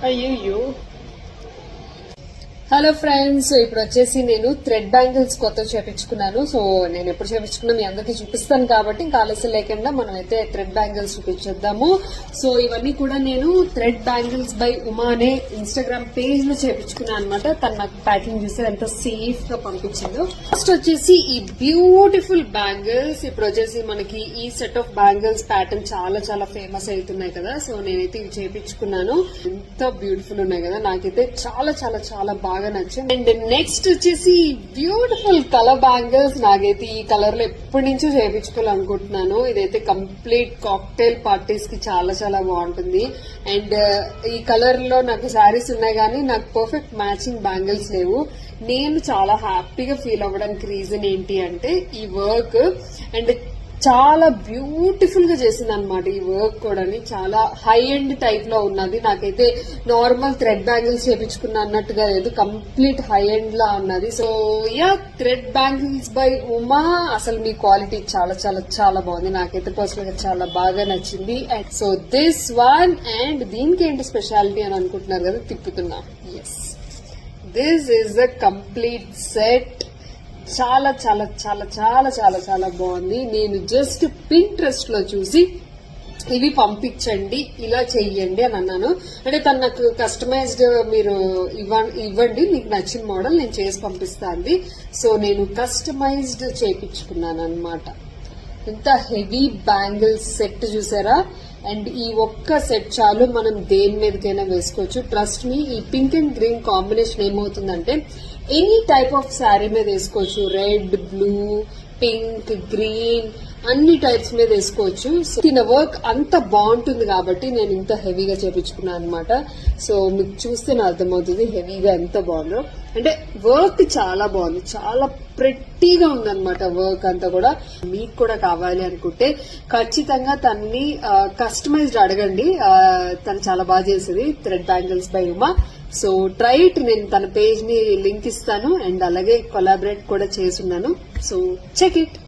అయ్యో. Hello friends, ఇప్పుడు వచ్చేసి నేను థ్రెడ్ బ్యాంగిల్స్ కొత్త చేపించుకున్నాను. సో నేను ఎప్పుడు చేపించుకున్నా మీ అందరికీ చూపిస్తాను కాబట్టి ఇంకా ఆలస్యం లేకుండా మనం అయితే థ్రెడ్ బ్యాంగిల్స్ చూపించేద్దాము. సో ఇవన్నీ కూడా నేను థ్రెడ్ బ్యాంగిల్స్ బై ఉమా అనే ఇన్స్టాగ్రామ్ పేజ్ లో చేపించుకున్నాను అనమాట. తను నాకు ప్యాకింగ్ చేసి ఎంత సేఫ్ గా పంపించిందో. ఫస్ట్ వచ్చేసి ఈ బ్యూటిఫుల్ బ్యాంగిల్స్. ఇప్పుడు వచ్చేసి మనకి ఈ సెట్ ఆఫ్ బ్యాంగిల్స్ ప్యాటర్న్ చాలా చాలా ఫేమస్ అవుతున్నాయి కదా. సో నేనైతే ఇవి చేపించుకున్నాను. ఎంత బ్యూటిఫుల్ ఉన్నాయి కదా, నాకైతే చాలా చాలా చాలా బాగా నచ్చింది. అండ్ నెక్స్ట్ వచ్చేసి బ్యూటిఫుల్ కలర్ బ్యాంగిల్స్. నాకైతే ఈ కలర్ లో ఎప్పటి నుంచో చేయించుకోవాలనుకుంటున్నాను. ఇదైతే కంప్లీట్ కాక్టైల్ పార్టీస్ కి చాలా చాలా బాగుంటుంది. అండ్ ఈ కలర్ లో నాకు శారీస్ ఉన్నాయి కానీ నాకు పర్ఫెక్ట్ మ్యాచింగ్ బ్యాంగిల్స్ లేవు. నేను చాలా హ్యాపీగా ఫీల్ అవ్వడానికి రీజన్ ఏంటి అంటే ఈ వర్క్. అండ్ చాలా బ్యూటిఫుల్ గా చేసింది అనమాట ఈ వర్క్ కూడా. చాలా హై ఎండ్ టైప్ లో ఉన్నది. నాకైతే నార్మల్ థ్రెడ్ బ్యాంగిల్స్ చేపించుకున్న అన్నట్టుగా లేదు, కంప్లీట్ హై ఎండ్ లా ఉన్నది. So yeah, thread bangles by Uma. అసలు మీ క్వాలిటీ చాలా చాలా చాలా బాగుంది. నాకైతే పర్సనల్ గా చాలా బాగా నచ్చింది. And so this one. And దీనికి ఏంటి స్పెషాలిటీ అని అనుకుంటున్నారు కదా, తిప్పుతున్నా. Yes, this is the complete set. చాలా చాలా చాలా చాలా చాలా చాలా బాగుంది. నేను జస్ట్ పింట్రెస్ట్ లో చూసి ఇవి పంపించండి, ఇలా చెయ్యండి అని అన్నాను. అంటే తను నాకు కస్టమైజ్డ్ మీరు ఇవ్వండి, మీకు నచ్చిన మోడల్ నేను చేసి పంపిస్తాను. సో నేను కస్టమైజ్డ్ చేయించుకున్నాను అనమాట. ఇంత హెవీ బ్యాంగిల్స్ సెట్ చూసారా. అండ్ ఈ ఒక్క సెట్ చాలు, మనం దేని మీదకైనా వేసుకోవచ్చు. ట్రస్ట్ మీ, ఈ పింక్ అండ్ గ్రీన్ కాంబినేషన్ ఏమవుతుందంటే ఎనీ టైప్ ఆఫ్ శారీ మీద వేసుకోవచ్చు. రెడ్, బ్లూ, పింక్, గ్రీన్ అన్ని టైప్స్ మీద వేసుకోవచ్చు. దీని వర్క్ అంత బాగుంటుంది కాబట్టి నేను ఇంత హెవీగా చేపించుకున్నాను అనమాట. సో మీకు చూస్తే నా అర్థమవుతుంది హెవీగా ఎంత బాగుందో. అంటే వర్క్ చాలా బాగుంది, చాలా ప్రెట్టీగా ఉందన్నమాట వర్క్ అంతా కూడా. మీకు కూడా కావాలి అనుకుంటే ఖచ్చితంగా తనని కస్టమైజ్డ్ అడగండి. తను చాలా బాగా చేసేది thread bangles by Uma. So try it. నేను తన పేజ్ ని లింక్ ఇస్తాను అండ్ అలాగే కొలాబరేట్ కూడా చేసున్నాను. So check it.